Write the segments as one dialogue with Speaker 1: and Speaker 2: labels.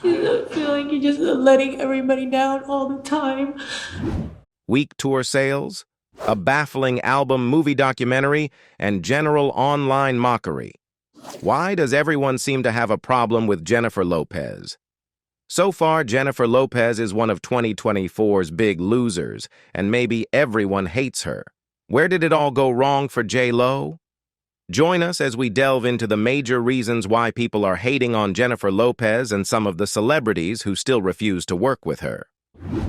Speaker 1: I feel like you're just letting everybody down all the time.
Speaker 2: Weak tour sales, a baffling album movie documentary, and general online mockery. Why does everyone seem to have a problem with Jennifer Lopez? So far, Jennifer Lopez is one of 2024's big losers, and maybe everyone hates her. Where did it all go wrong for J.Lo? Join us as we delve into the major reasons why people are hating on Jennifer Lopez and some of the celebrities who still refuse to work with her.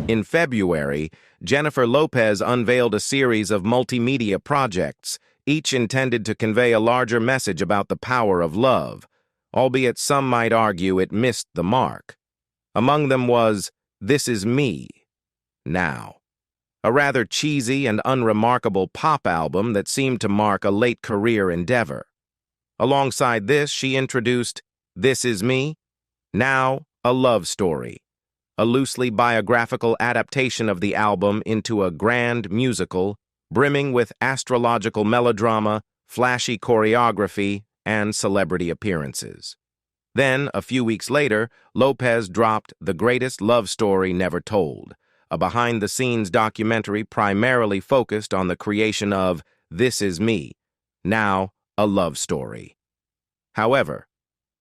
Speaker 2: In February, Jennifer Lopez unveiled a series of multimedia projects, each intended to convey a larger message about the power of love, albeit some might argue it missed the mark. Among them was This Is Me, Now, a rather cheesy and unremarkable pop album that seemed to mark a late career endeavor. Alongside this, she introduced This Is Me, Now, a Love Story, a loosely biographical adaptation of the album into a grand musical, brimming with astrological melodrama, flashy choreography, and celebrity appearances. Then, a few weeks later, Lopez dropped The Greatest Love Story Never Told, a behind-the-scenes documentary primarily focused on the creation of This Is Me, Now, a Love Story. However,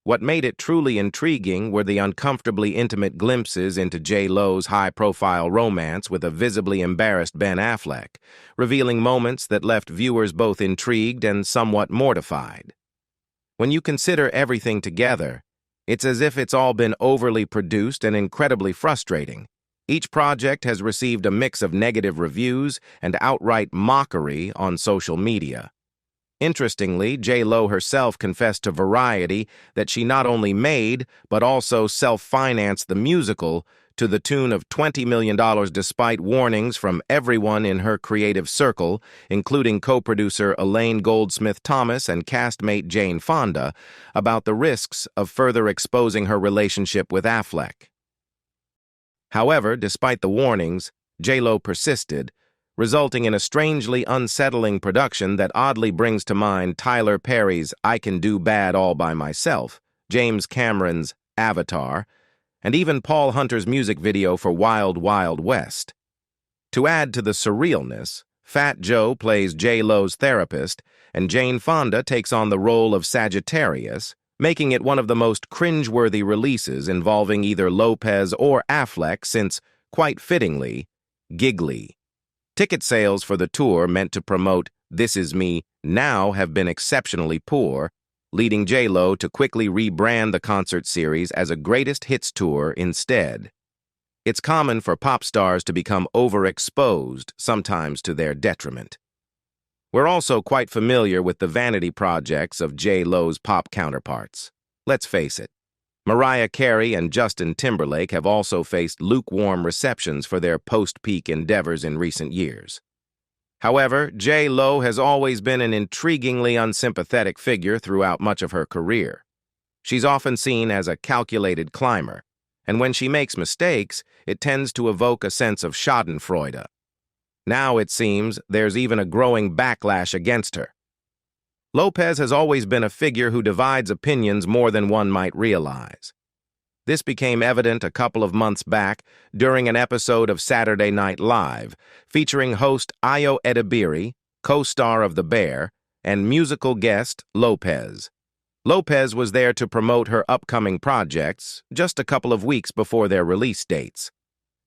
Speaker 2: what made it truly intriguing were the uncomfortably intimate glimpses into J.Lo's high-profile romance with a visibly embarrassed Ben Affleck, revealing moments that left viewers both intrigued and somewhat mortified. When you consider everything together, it's as if it's all been overly produced and incredibly frustrating. Each project has received a mix of negative reviews and outright mockery on social media. Interestingly, J.Lo herself confessed to Variety that she not only made, but also self-financed the musical to the tune of $20 million despite warnings from everyone in her creative circle, including co-producer Elaine Goldsmith-Thomas and castmate Jane Fonda, about the risks of further exposing her relationship with Affleck. However, despite the warnings, J.Lo persisted, resulting in a strangely unsettling production that oddly brings to mind Tyler Perry's I Can Do Bad All By Myself, James Cameron's Avatar, and even Paul Hunter's music video for Wild Wild West. To add to the surrealness, Fat Joe plays J.Lo's therapist, and Jane Fonda takes on the role of Sagittarius, making it one of the most cringeworthy releases involving either Lopez or Affleck since, quite fittingly, Giggly. Ticket sales for the tour meant to promote This Is Me Now have been exceptionally poor, leading J.Lo to quickly rebrand the concert series as a greatest hits tour instead. It's common for pop stars to become overexposed, sometimes to their detriment. We're also quite familiar with the vanity projects of J.Lo's pop counterparts. Let's face it, Mariah Carey and Justin Timberlake have also faced lukewarm receptions for their post-peak endeavors in recent years. However, J.Lo has always been an intriguingly unsympathetic figure throughout much of her career. She's often seen as a calculated climber, and when she makes mistakes, it tends to evoke a sense of schadenfreude. Now, it seems, there's even a growing backlash against her. Lopez has always been a figure who divides opinions more than one might realize. This became evident a couple of months back during an episode of Saturday Night Live, featuring host Ayo Edebiri, co-star of The Bear, and musical guest Lopez. Lopez was there to promote her upcoming projects just a couple of weeks before their release dates.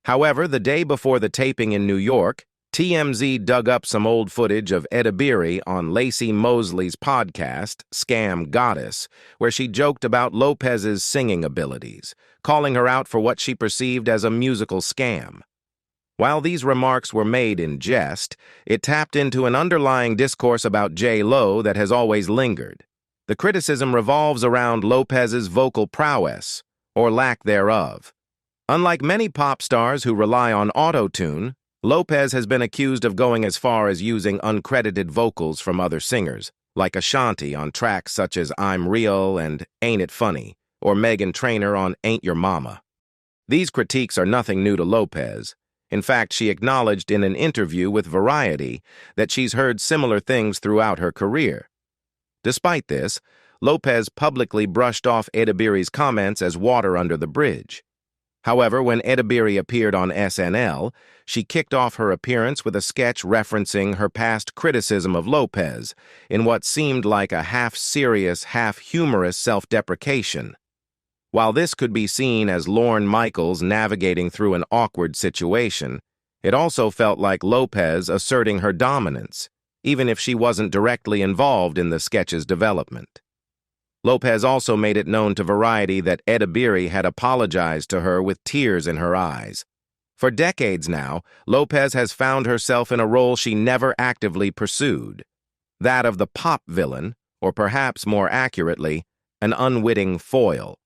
Speaker 2: However, the day before the taping in New York, TMZ dug up some old footage of Edebiri on Lacey Mosley's podcast, Scam Goddess, where she joked about Lopez's singing abilities, calling her out for what she perceived as a musical scam. While these remarks were made in jest, it tapped into an underlying discourse about J.Lo that has always lingered. The criticism revolves around Lopez's vocal prowess, or lack thereof. Unlike many pop stars who rely on auto-tune, Lopez has been accused of going as far as using uncredited vocals from other singers, like Ashanti on tracks such as I'm Real and Ain't It Funny, or Meghan Trainor on Ain't Your Mama. These critiques are nothing new to Lopez. In fact, she acknowledged in an interview with Variety that she's heard similar things throughout her career. Despite this, Lopez publicly brushed off Edebiri's comments as water under the bridge. However, when Edebiri appeared on SNL, she kicked off her appearance with a sketch referencing her past criticism of Lopez in what seemed like a half-serious, half-humorous self-deprecation. While this could be seen as Lorne Michaels navigating through an awkward situation, it also felt like Lopez asserting her dominance, even if she wasn't directly involved in the sketch's development. Lopez also made it known to Variety that Edebiri had apologized to her with tears in her eyes. For decades now, Lopez has found herself in a role she never actively pursued, that of the pop villain, or perhaps more accurately, an unwitting foil.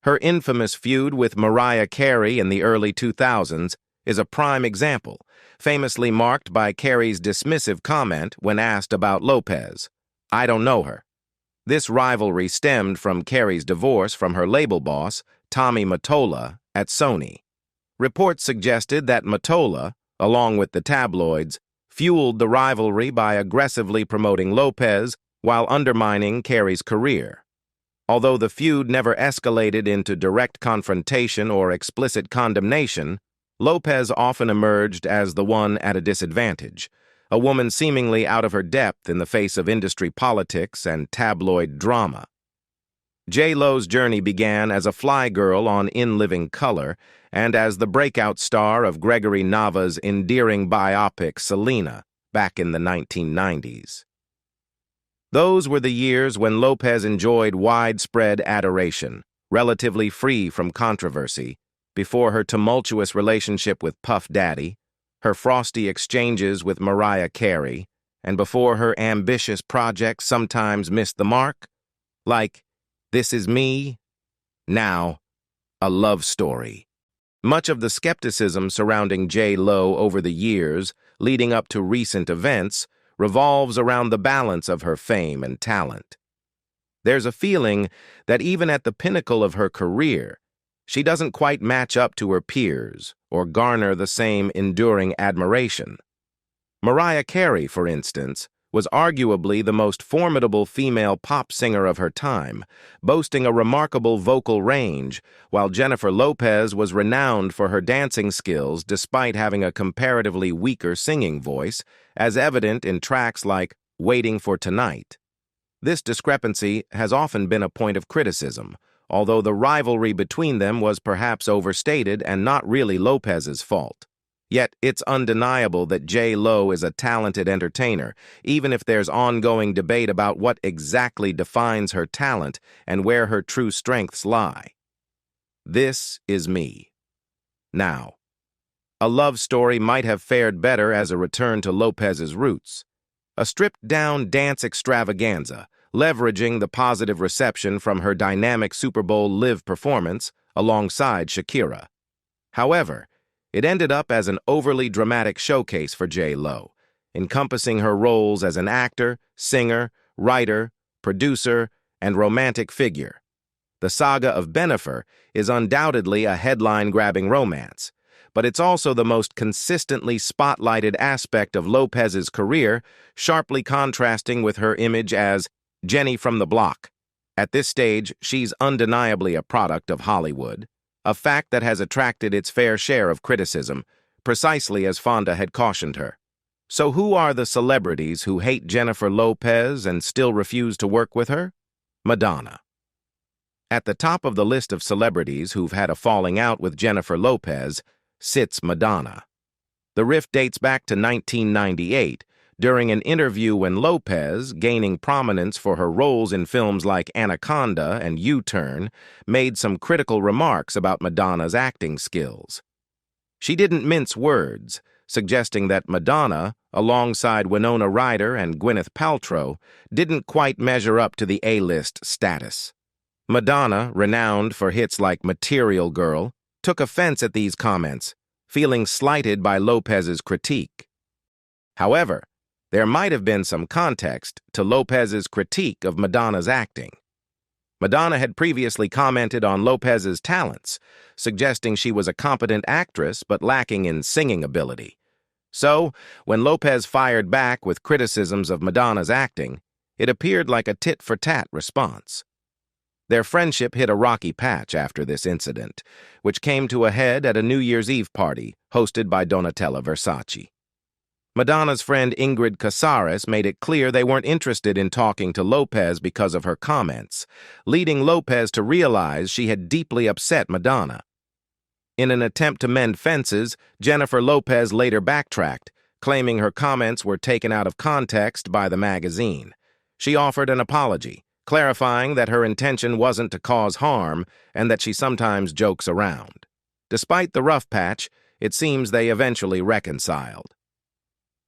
Speaker 2: Her infamous feud with Mariah Carey in the early 2000s is a prime example, famously marked by Carey's dismissive comment when asked about Lopez, "I don't know her." This rivalry stemmed from Carey's divorce from her label boss, Tommy Mottola, at Sony. Reports suggested that Mottola, along with the tabloids, fueled the rivalry by aggressively promoting Lopez while undermining Carey's career. Although the feud never escalated into direct confrontation or explicit condemnation, Lopez often emerged as the one at a disadvantage, a woman seemingly out of her depth in the face of industry politics and tabloid drama. J.Lo's journey began as a fly girl on In Living Color and as the breakout star of Gregory Nava's endearing biopic Selena back in the 1990s. Those were the years when Lopez enjoyed widespread adoration, relatively free from controversy, before her tumultuous relationship with Puff Daddy, her frosty exchanges with Mariah Carey, and before her ambitious projects sometimes missed the mark, like This Is Me, now a love story. Much of the skepticism surrounding J.Lo over the years, leading up to recent events, revolves around the balance of her fame and talent. There's a feeling that even at the pinnacle of her career, she doesn't quite match up to her peers or garner the same enduring admiration. Mariah Carey, for instance, was arguably the most formidable female pop singer of her time, boasting a remarkable vocal range, while Jennifer Lopez was renowned for her dancing skills despite having a comparatively weaker singing voice, as evident in tracks like Waiting for Tonight. This discrepancy has often been a point of criticism, although the rivalry between them was perhaps overstated and not really Lopez's fault. Yet it's undeniable that J.Lo is a talented entertainer, even if there's ongoing debate about what exactly defines her talent and where her true strengths lie. This is me. Now, a love story might have fared better as a return to Lopez's roots. A stripped-down dance extravaganza, leveraging the positive reception from her dynamic Super Bowl Live performance alongside Shakira. However, it ended up as an overly dramatic showcase for J.Lo, encompassing her roles as an actor, singer, writer, producer, and romantic figure. The saga of Jennifer is undoubtedly a headline-grabbing romance, but it's also the most consistently spotlighted aspect of Lopez's career, sharply contrasting with her image as Jenny from the block. At this stage, she's undeniably a product of Hollywood, a fact that has attracted its fair share of criticism, precisely as Fonda had cautioned her. So who are the celebrities who hate Jennifer Lopez and still refuse to work with her? Madonna. At the top of the list of celebrities who've had a falling out with Jennifer Lopez sits Madonna. The rift dates back to 1998, during an interview when Lopez, gaining prominence for her roles in films like Anaconda and U-Turn, made some critical remarks about Madonna's acting skills. She didn't mince words, suggesting that Madonna, alongside Winona Ryder and Gwyneth Paltrow, didn't quite measure up to the A-list status. Madonna, renowned for hits like Material Girl, took offense at these comments, feeling slighted by Lopez's critique. However, there might have been some context to Lopez's critique of Madonna's acting. Madonna had previously commented on Lopez's talents, suggesting she was a competent actress but lacking in singing ability. So, when Lopez fired back with criticisms of Madonna's acting, It appeared like a tit-for-tat response. Their friendship hit a rocky patch after this incident, which came to a head at a New Year's Eve party hosted by Donatella Versace. Madonna's friend Ingrid Casares made it clear they weren't interested in talking to Lopez because of her comments, leading Lopez to realize she had deeply upset Madonna. In an attempt to mend fences, Jennifer Lopez later backtracked, claiming her comments were taken out of context by the magazine. She offered an apology, clarifying that her intention wasn't to cause harm and that she sometimes jokes around. Despite the rough patch, it seems they eventually reconciled.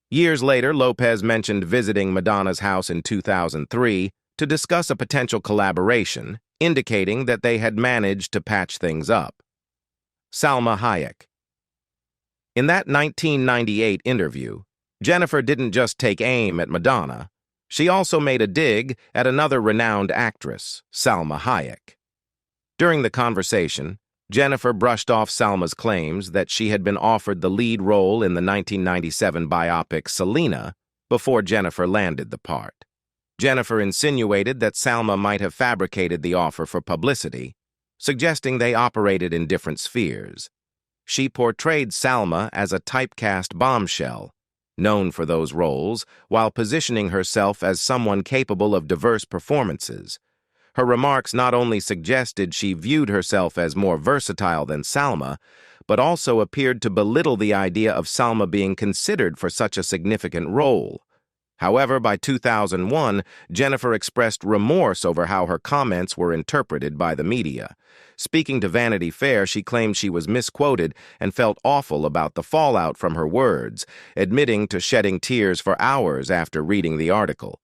Speaker 2: Years later, Lopez mentioned visiting Madonna's house in 2003 to discuss a potential collaboration, indicating that they had managed to patch things up. Salma Hayek. In that 1998 interview, Jennifer didn't just take aim at Madonna. She also made a dig at another renowned actress, Salma Hayek. During the conversation, Jennifer brushed off Salma's claims that she had been offered the lead role in the 1997 biopic Selena before Jennifer landed the part. Jennifer insinuated that Salma might have fabricated the offer for publicity, suggesting they operated in different spheres. She portrayed Salma as a typecast bombshell, known for those roles, while positioning herself as someone capable of diverse performances. Her remarks not only suggested she viewed herself as more versatile than Salma, but also appeared to belittle the idea of Salma being considered for such a significant role. However, by 2001, Jennifer expressed remorse over how her comments were interpreted by the media. Speaking to Vanity Fair, she claimed she was misquoted and felt awful about the fallout from her words, admitting to shedding tears for hours after reading the article.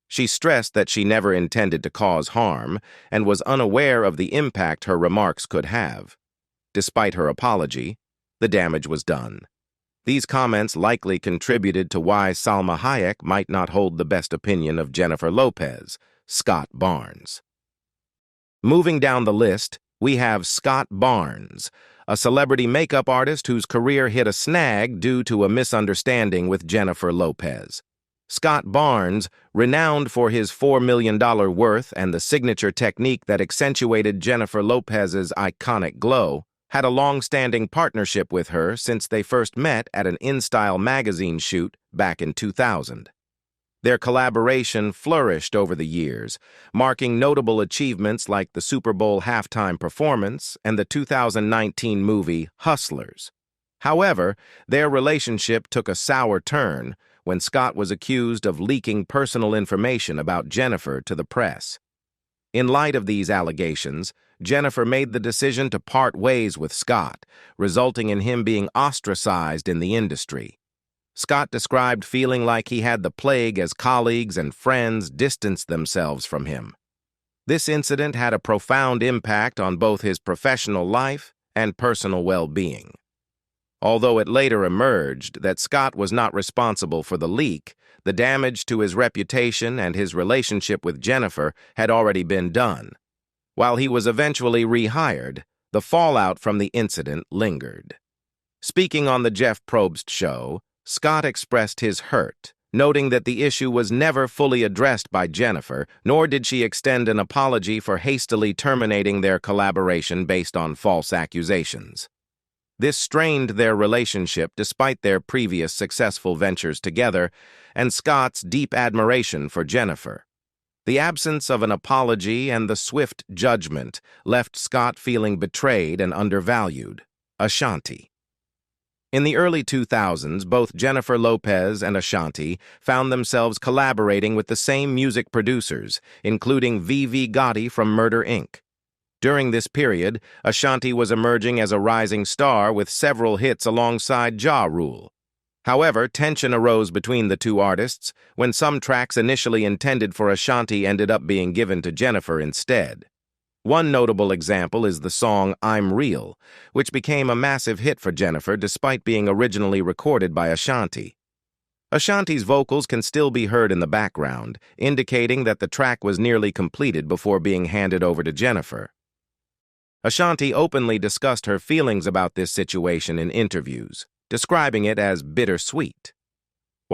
Speaker 2: She stressed that she never intended to cause harm and was unaware of the impact her remarks could have. Despite her apology, the damage was done. These comments likely contributed to why Salma Hayek might not hold the best opinion of Jennifer Lopez, Scott Barnes. Moving down the list, we have Scott Barnes, a celebrity makeup artist whose career hit a snag due to a misunderstanding with Jennifer Lopez. Scott Barnes, renowned for his $4 million worth and the signature technique that accentuated Jennifer Lopez's iconic glow, had a long-standing partnership with her since they first met at an InStyle magazine shoot back in 2000. Their collaboration flourished over the years, marking notable achievements like the Super Bowl halftime performance and the 2019 movie Hustlers. However, their relationship took a sour turn when Scott was accused of leaking personal information about Jennifer to the press. In light of these allegations, Jennifer made the decision to part ways with Scott, resulting in him being ostracized in the industry. Scott described feeling like he had the plague as colleagues and friends distanced themselves from him. This incident had a profound impact on both his professional life and personal well-being. Although it later emerged that Scott was not responsible for the leak, the damage to his reputation and his relationship with Jennifer had already been done. While he was eventually rehired, the fallout from the incident lingered. Speaking on the Jeff Probst show, Scott expressed his hurt, noting that the issue was never fully addressed by Jennifer, nor did she extend an apology for hastily terminating their collaboration based on false accusations. This strained their relationship despite their previous successful ventures together and Scott's deep admiration for Jennifer. The absence of an apology and the swift judgment left Scott feeling betrayed and undervalued. Ashanti. In the early 2000s, both Jennifer Lopez and Ashanti found themselves collaborating with the same music producers, including V.V. Gotti from Murder, Inc. During this period, Ashanti was emerging as a rising star with several hits alongside Ja Rule. However, tension arose between the two artists when some tracks initially intended for Ashanti ended up being given to Jennifer instead. One notable example is the song I'm Real, which became a massive hit for Jennifer despite being originally recorded by Ashanti. Ashanti's vocals can still be heard in the background, indicating that the track was nearly completed before being handed over to Jennifer. Ashanti openly discussed her feelings about this situation in interviews, describing it as bittersweet.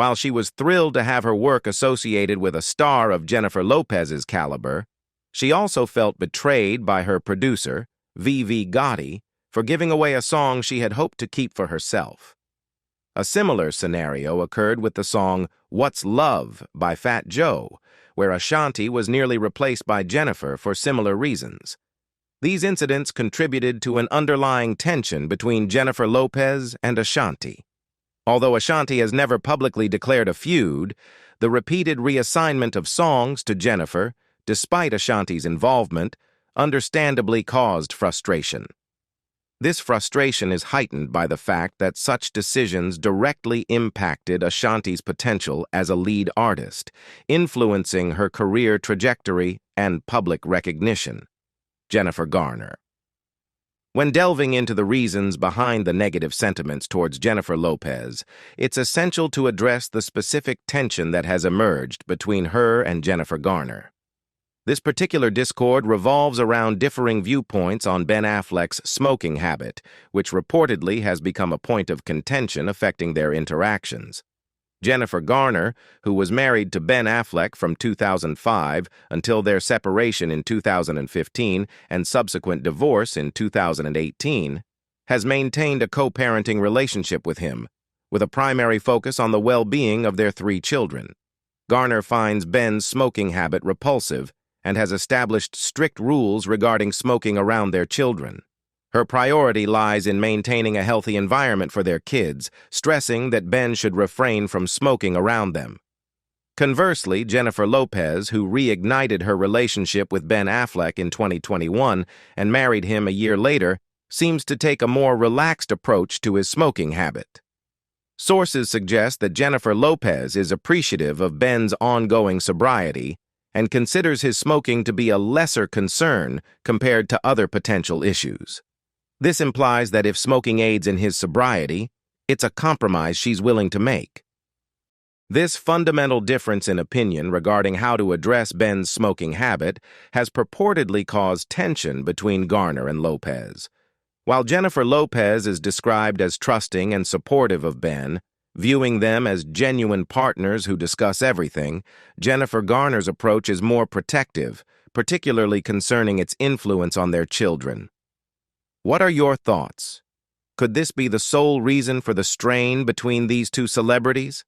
Speaker 2: While she was thrilled to have her work associated with a star of Jennifer Lopez's caliber, she also felt betrayed by her producer, V.V. Gotti, for giving away a song she had hoped to keep for herself. A similar scenario occurred with the song What's Love by Fat Joe, where Ashanti was nearly replaced by Jennifer for similar reasons. These incidents contributed to an underlying tension between Jennifer Lopez and Ashanti. Although Ashanti has never publicly declared a feud, the repeated reassignment of songs to Jennifer, despite Ashanti's involvement, understandably caused frustration. This frustration is heightened by the fact that such decisions directly impacted Ashanti's potential as a lead artist, influencing her career trajectory and public recognition. Jennifer Garner. When delving into the reasons behind the negative sentiments towards Jennifer Lopez, it's essential to address the specific tension that has emerged between her and Jennifer Garner. This particular discord revolves around differing viewpoints on Ben Affleck's smoking habit, which reportedly has become a point of contention affecting their interactions. Jennifer Garner, who was married to Ben Affleck from 2005 until their separation in 2015 and subsequent divorce in 2018, has maintained a co-parenting relationship with him, with a primary focus on the well-being of their 3 children. Garner finds Ben's smoking habit repulsive and has established strict rules regarding smoking around their children. Her priority lies in maintaining a healthy environment for their kids, stressing that Ben should refrain from smoking around them. Conversely, Jennifer Lopez, who reignited her relationship with Ben Affleck in 2021 and married him a year later, seems to take a more relaxed approach to his smoking habit. Sources suggest that Jennifer Lopez is appreciative of Ben's ongoing sobriety and considers his smoking to be a lesser concern compared to other potential issues. This implies that if smoking aids in his sobriety, it's a compromise she's willing to make. This fundamental difference in opinion regarding how to address Ben's smoking habit has purportedly caused tension between Garner and Lopez. While Jennifer Lopez is described as trusting and supportive of Ben, viewing them as genuine partners who discuss everything, Jennifer Garner's approach is more protective, particularly concerning its influence on their children. What are your thoughts? Could this be the sole reason for the strain between these 2 celebrities?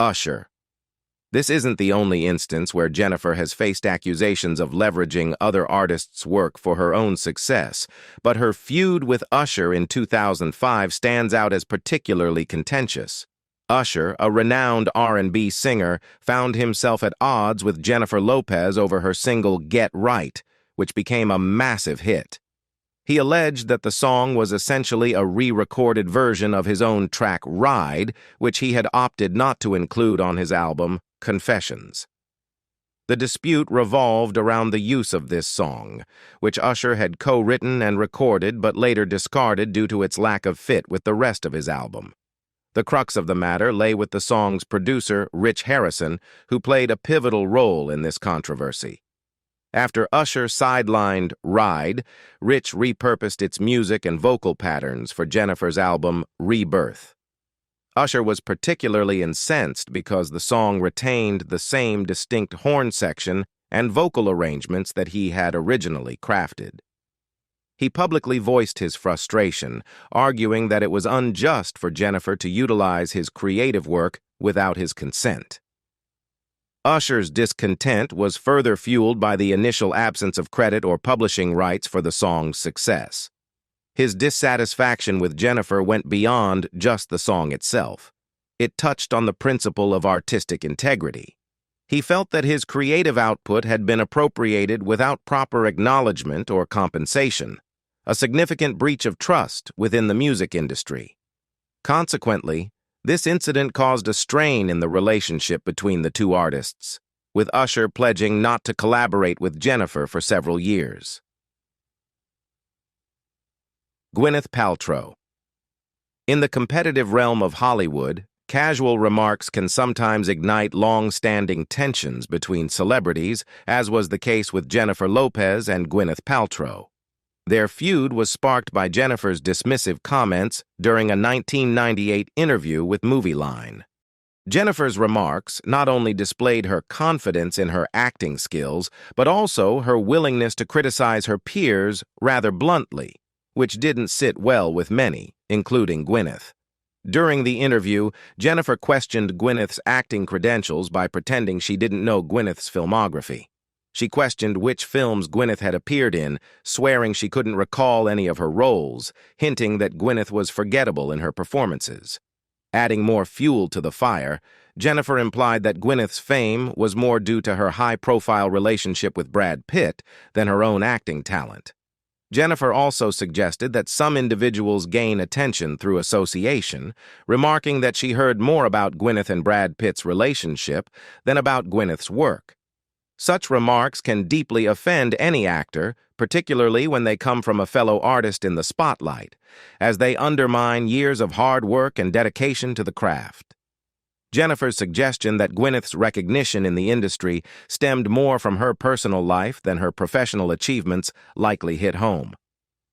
Speaker 2: Usher. This isn't the only instance where Jennifer has faced accusations of leveraging other artists' work for her own success, but her feud with Usher in 2005 stands out as particularly contentious. Usher, a renowned R&B singer, found himself at odds with Jennifer Lopez over her single Get Right, which became a massive hit. He alleged that the song was essentially a re-recorded version of his own track Ride, which he had opted not to include on his album Confessions. The dispute revolved around the use of this song, which Usher had co-written and recorded but later discarded due to its lack of fit with the rest of his album. The crux of the matter lay with the song's producer, Rich Harrison, who played a pivotal role in this controversy. After Usher sidelined Ride, Rich repurposed its music and vocal patterns for Jennifer's album Rebirth. Usher was particularly incensed because the song retained the same distinct horn section and vocal arrangements that he had originally crafted. He publicly voiced his frustration, arguing that it was unjust for Jennifer to utilize his creative work without his consent. Usher's discontent was further fueled by the initial absence of credit or publishing rights for the song's success. His dissatisfaction with Jennifer went beyond just the song itself. It touched on the principle of artistic integrity. He felt that his creative output had been appropriated without proper acknowledgement or compensation, a significant breach of trust within the music industry. Consequently, this incident caused a strain in the relationship between the 2 artists, with Usher pledging not to collaborate with Jennifer for several years. Gwyneth Paltrow. In the competitive realm of Hollywood, casual remarks can sometimes ignite long-standing tensions between celebrities, as was the case with Jennifer Lopez and Gwyneth Paltrow. Their feud was sparked by Jennifer's dismissive comments during a 1998 interview with Movie Line. Jennifer's remarks not only displayed her confidence in her acting skills, but also her willingness to criticize her peers rather bluntly, which didn't sit well with many, including Gwyneth. During the interview, Jennifer questioned Gwyneth's acting credentials by pretending she didn't know Gwyneth's filmography. She questioned which films Gwyneth had appeared in, swearing she couldn't recall any of her roles, hinting that Gwyneth was forgettable in her performances. Adding more fuel to the fire, Jennifer implied that Gwyneth's fame was more due to her high-profile relationship with Brad Pitt than her own acting talent. Jennifer also suggested that some individuals gain attention through association, remarking that she heard more about Gwyneth and Brad Pitt's relationship than about Gwyneth's work. Such remarks can deeply offend any actor, particularly when they come from a fellow artist in the spotlight, as they undermine years of hard work and dedication to the craft. Jennifer's suggestion that Gwyneth's recognition in the industry stemmed more from her personal life than her professional achievements likely hit home.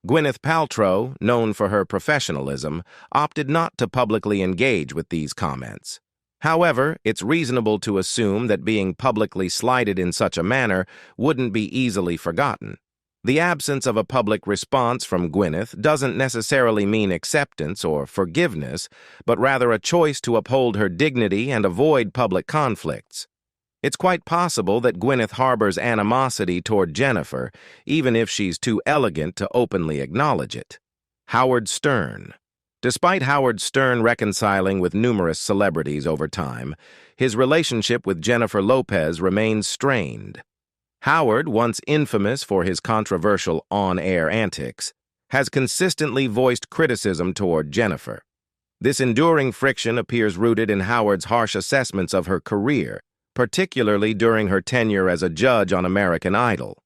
Speaker 2: Gwyneth Paltrow, known for her professionalism, opted not to publicly engage with these comments. However, it's reasonable to assume that being publicly slighted in such a manner wouldn't be easily forgotten. The absence of a public response from Gwyneth doesn't necessarily mean acceptance or forgiveness, but rather a choice to uphold her dignity and avoid public conflicts. It's quite possible that Gwyneth harbors animosity toward Jennifer, even if she's too elegant to openly acknowledge it. Howard Stern. Despite Howard Stern reconciling with numerous celebrities over time, his relationship with Jennifer Lopez remains strained. Howard, once infamous for his controversial on-air antics, has consistently voiced criticism toward Jennifer. This enduring friction appears rooted in Howard's harsh assessments of her career, particularly during her tenure as a judge on American Idol.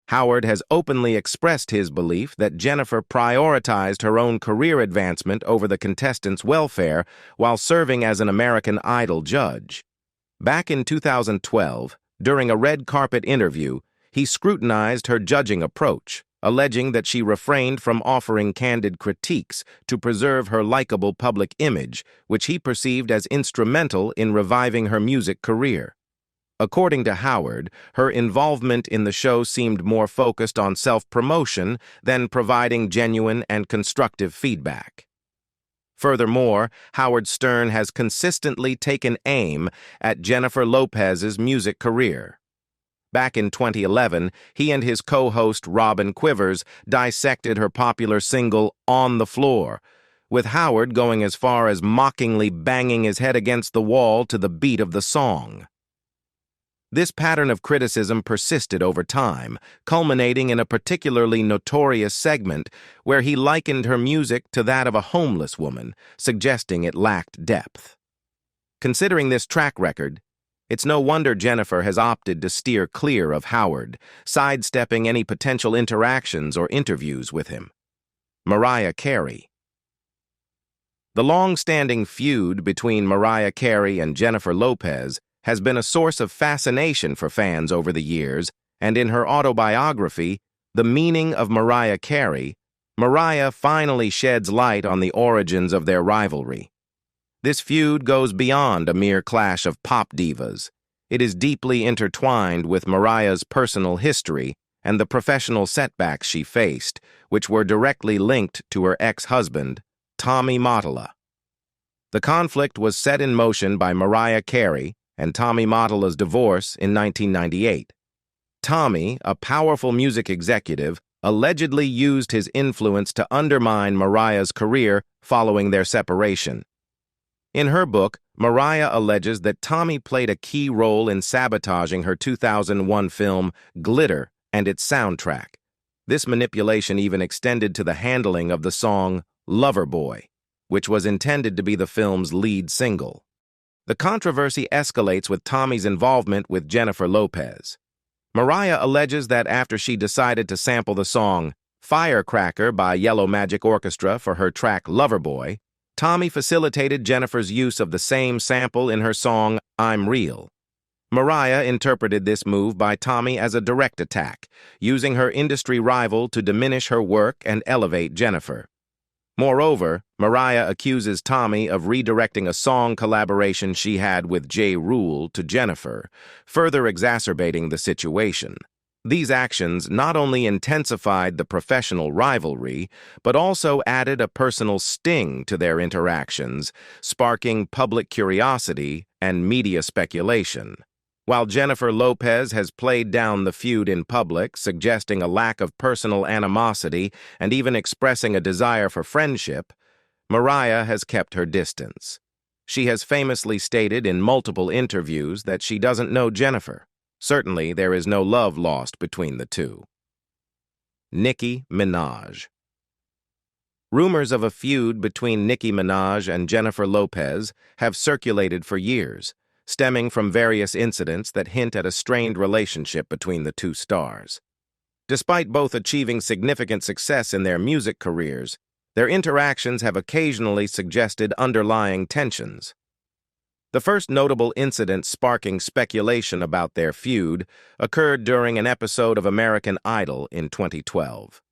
Speaker 2: Howard has openly expressed his belief that Jennifer prioritized her own career advancement over the contestants' welfare while serving as an American Idol judge. Back in 2012, during a red carpet interview, he scrutinized her judging approach, alleging that she refrained from offering candid critiques to preserve her likable public image, which he perceived as instrumental in reviving her music career. According to Howard, her involvement in the show seemed more focused on self-promotion than providing genuine and constructive feedback. Furthermore, Howard Stern has consistently taken aim at Jennifer Lopez's music career. Back in 2011, he and his co-host Robin Quivers dissected her popular single On the Floor, with Howard going as far as mockingly banging his head against the wall to the beat of the song. This pattern of criticism persisted over time, culminating in a particularly notorious segment where he likened her music to that of a homeless woman, suggesting it lacked depth. Considering this track record, it's no wonder Jennifer has opted to steer clear of Howard, sidestepping any potential interactions or interviews with him. Mariah Carey. The long-standing feud between Mariah Carey and Jennifer Lopez has been a source of fascination for fans over the years, and in her autobiography, The Meaning of Mariah Carey, Mariah finally sheds light on the origins of their rivalry. This feud goes beyond a mere clash of pop divas. It is deeply intertwined with Mariah's personal history and the professional setbacks she faced, which were directly linked to her ex-husband, Tommy Mottola. The conflict was set in motion by Mariah Carey and Tommy Mottola's divorce in 1998. Tommy, a powerful music executive, allegedly used his influence to undermine Mariah's career following their separation. In her book, Mariah alleges that Tommy played a key role in sabotaging her 2001 film Glitter and its soundtrack. This manipulation even extended to the handling of the song Loverboy, which was intended to be the film's lead single. The controversy escalates with Tommy's involvement with Jennifer Lopez. Mariah alleges that after she decided to sample the song Firecracker by Yellow Magic Orchestra for her track Loverboy, Tommy facilitated Jennifer's use of the same sample in her song I'm Real. Mariah interpreted this move by Tommy as a direct attack, using her industry rival to diminish her work and elevate Jennifer. Moreover, Mariah accuses Tommy of redirecting a song collaboration she had with J. Rule to Jennifer, further exacerbating the situation. These actions not only intensified the professional rivalry, but also added a personal sting to their interactions, sparking public curiosity and media speculation. While Jennifer Lopez has played down the feud in public, suggesting a lack of personal animosity and even expressing a desire for friendship, Mariah has kept her distance. She has famously stated in multiple interviews that she doesn't know Jennifer. Certainly, there is no love lost between the two. Nicki Minaj. Rumors of a feud between Nicki Minaj and Jennifer Lopez have circulated for years, stemming from various incidents that hint at a strained relationship between the two stars. Despite both achieving significant success in their music careers, their interactions have occasionally suggested underlying tensions. The first notable incident sparking speculation about their feud occurred during an episode of American Idol in 2012.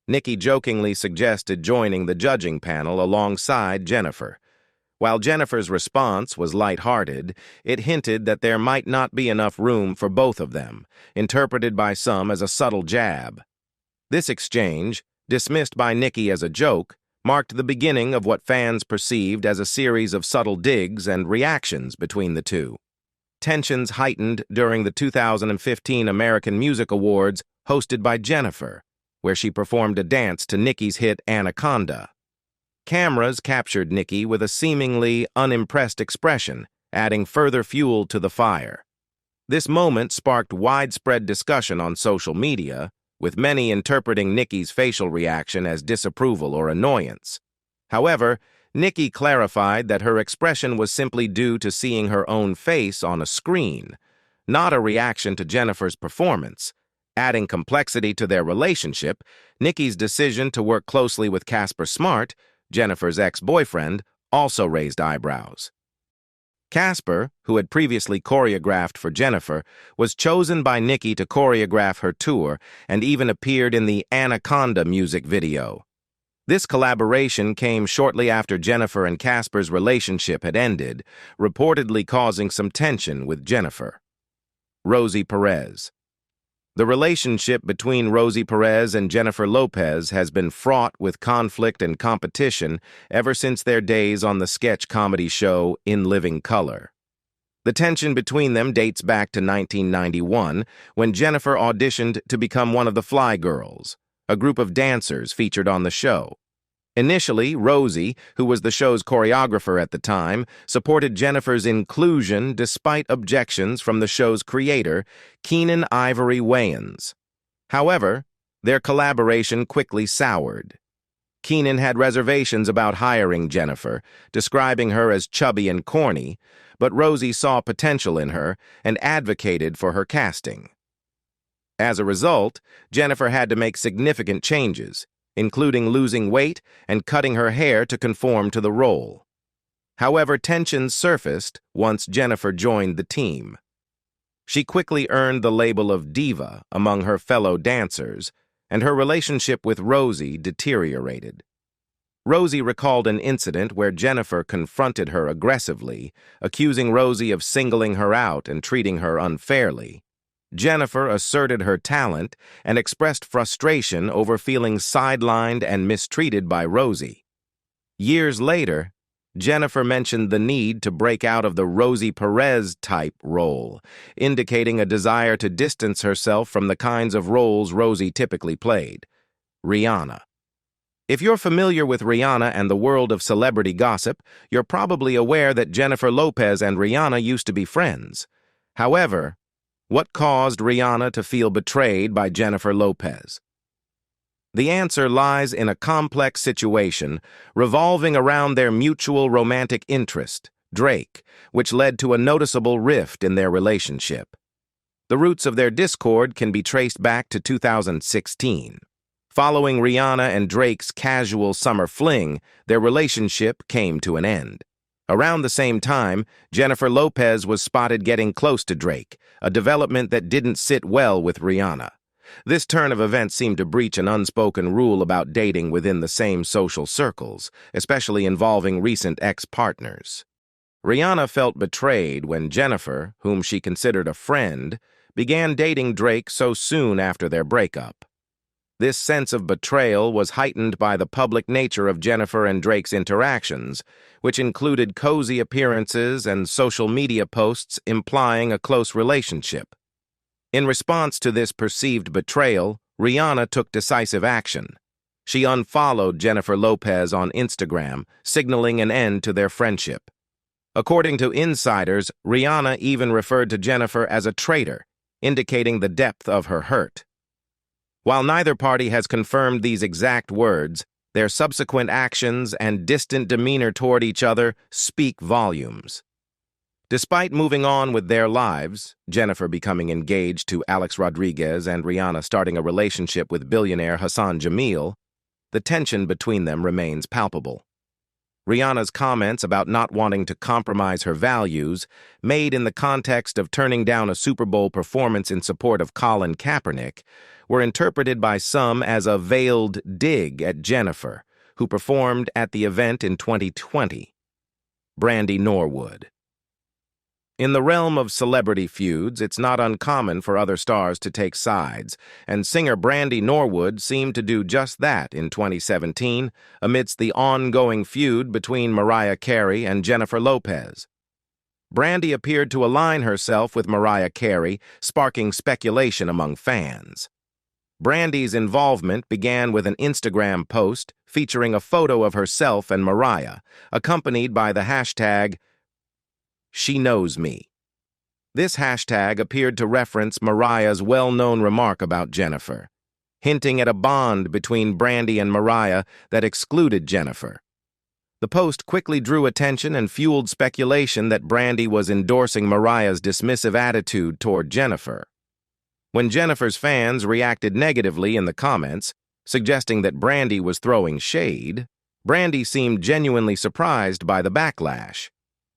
Speaker 2: Nicki jokingly suggested joining the judging panel alongside Jennifer. While Jennifer's response was lighthearted, it hinted that there might not be enough room for both of them, interpreted by some as a subtle jab. This exchange, dismissed by Nicki as a joke, marked the beginning of what fans perceived as a series of subtle digs and reactions between the two. Tensions heightened during the 2015 American Music Awards hosted by Jennifer, where she performed a dance to Nicki's hit Anaconda. Cameras captured Nicki with a seemingly unimpressed expression, adding further fuel to the fire. This moment sparked widespread discussion on social media, with many interpreting Nicki's facial reaction as disapproval or annoyance. However, Nicki clarified that her expression was simply due to seeing her own face on a screen, not a reaction to Jennifer's performance. Adding complexity to their relationship, Nicki's decision to work closely with Casper Smart, Jennifer's ex-boyfriend, also raised eyebrows. Casper, who had previously choreographed for Jennifer, was chosen by Nicki to choreograph her tour and even appeared in the Anaconda music video. This collaboration came shortly after Jennifer and Casper's relationship had ended, reportedly causing some tension with Jennifer. Rosie Perez. The relationship between Rosie Perez and Jennifer Lopez has been fraught with conflict and competition ever since their days on the sketch comedy show In Living Color. The tension between them dates back to 1991, when Jennifer auditioned to become one of the Fly Girls, a group of dancers featured on the show. Initially, Rosie, who was the show's choreographer at the time, supported Jennifer's inclusion despite objections from the show's creator, Keenen Ivory Wayans. However, their collaboration quickly soured. Keenen had reservations about hiring Jennifer, describing her as chubby and corny, but Rosie saw potential in her and advocated for her casting. As a result, Jennifer had to make significant changes, including losing weight and cutting her hair to conform to the role. However, tensions surfaced once Jennifer joined the team. She quickly earned the label of diva among her fellow dancers, and her relationship with Rosie deteriorated. Rosie recalled an incident where Jennifer confronted her aggressively, accusing Rosie of singling her out and treating her unfairly. Jennifer asserted her talent and expressed frustration over feeling sidelined and mistreated by Rosie. Years later, Jennifer mentioned the need to break out of the Rosie Perez-type role, indicating a desire to distance herself from the kinds of roles Rosie typically played. Rihanna. If you're familiar with Rihanna and the world of celebrity gossip, you're probably aware that Jennifer Lopez and Rihanna used to be friends. However, what caused Rihanna to feel betrayed by Jennifer Lopez? The answer lies in a complex situation revolving around their mutual romantic interest, Drake, which led to a noticeable rift in their relationship. The roots of their discord can be traced back to 2016. Following Rihanna and Drake's casual summer fling, their relationship came to an end. Around the same time, Jennifer Lopez was spotted getting close to Drake, a development that didn't sit well with Rihanna. This turn of events seemed to breach an unspoken rule about dating within the same social circles, especially involving recent ex-partners. Rihanna felt betrayed when Jennifer, whom she considered a friend, began dating Drake so soon after their breakup. This sense of betrayal was heightened by the public nature of Jennifer and Drake's interactions, which included cozy appearances and social media posts implying a close relationship. In response to this perceived betrayal, Rihanna took decisive action. She unfollowed Jennifer Lopez on Instagram, signaling an end to their friendship. According to insiders, Rihanna even referred to Jennifer as a traitor, indicating the depth of her hurt. While neither party has confirmed these exact words, their subsequent actions and distant demeanor toward each other speak volumes. Despite moving on with their lives, Jennifer becoming engaged to Alex Rodriguez and Rihanna starting a relationship with billionaire Hassan Jameel, the tension between them remains palpable. Rihanna's comments about not wanting to compromise her values, made in the context of turning down a Super Bowl performance in support of Colin Kaepernick, were interpreted by some as a veiled dig at Jennifer, who performed at the event in 2020. Brandy Norwood. In the realm of celebrity feuds, it's not uncommon for other stars to take sides, and singer Brandy Norwood seemed to do just that in 2017 amidst the ongoing feud between Mariah Carey and Jennifer Lopez. Brandy appeared to align herself with Mariah Carey, sparking speculation among fans. Brandy's involvement began with an Instagram post featuring a photo of herself and Mariah, accompanied by the hashtag #SheKnowsMe. This hashtag appeared to reference Mariah's well-known remark about Jennifer, hinting at a bond between Brandy and Mariah that excluded Jennifer. The post quickly drew attention and fueled speculation that Brandy was endorsing Mariah's dismissive attitude toward Jennifer. When Jennifer's fans reacted negatively in the comments, suggesting that Brandy was throwing shade, Brandy seemed genuinely surprised by the backlash.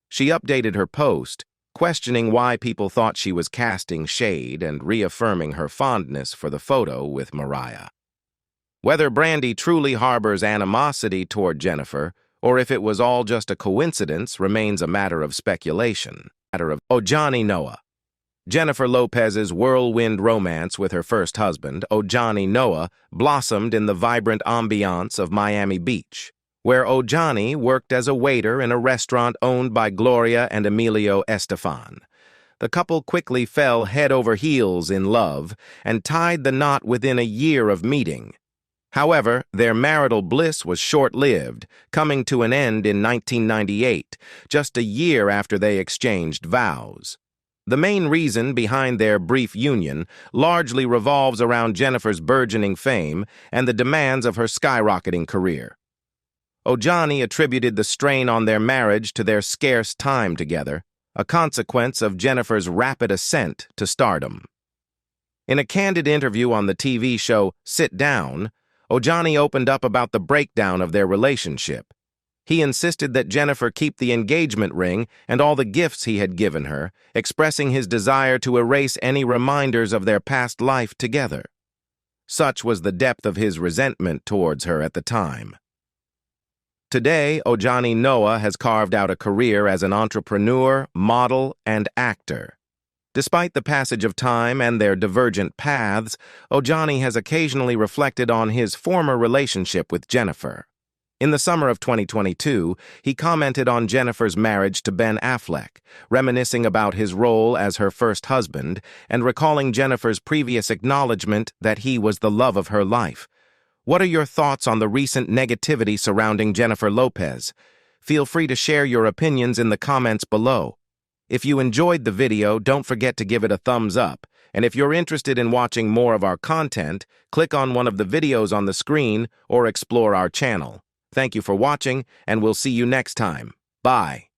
Speaker 2: She updated her post, questioning why people thought she was casting shade and reaffirming her fondness for the photo with Mariah. Whether Brandy truly harbors animosity toward Jennifer, or if it was all just a coincidence, remains a matter of speculation. Ojani Noah. Jennifer Lopez's whirlwind romance with her first husband, Ojani Noah, blossomed in the vibrant ambiance of Miami Beach, where Ojani worked as a waiter in a restaurant owned by Gloria and Emilio Estefan. The couple quickly fell head over heels in love and tied the knot within a year of meeting. However, their marital bliss was short-lived, coming to an end in 1998, just a year after they exchanged vows. The main reason behind their brief union largely revolves around Jennifer's burgeoning fame and the demands of her skyrocketing career. Ojani attributed the strain on their marriage to their scarce time together, a consequence of Jennifer's rapid ascent to stardom. In a candid interview on the TV show Sit Down, Ojani opened up about the breakdown of their relationship. He insisted that Jennifer keep the engagement ring and all the gifts he had given her, expressing his desire to erase any reminders of their past life together. Such was the depth of his resentment towards her at the time. Today, Ojani Noah has carved out a career as an entrepreneur, model, and actor. Despite the passage of time and their divergent paths, Ojani has occasionally reflected on his former relationship with Jennifer. In the summer of 2022, he commented on Jennifer's marriage to Ben Affleck, reminiscing about his role as her first husband and recalling Jennifer's previous acknowledgement that he was the love of her life. What are your thoughts on the recent negativity surrounding Jennifer Lopez? Feel free to share your opinions in the comments below. If you enjoyed the video, don't forget to give it a thumbs up. And if you're interested in watching more of our content, click on one of the videos on the screen or explore our channel. Thank you for watching, and we'll see you next time. Bye.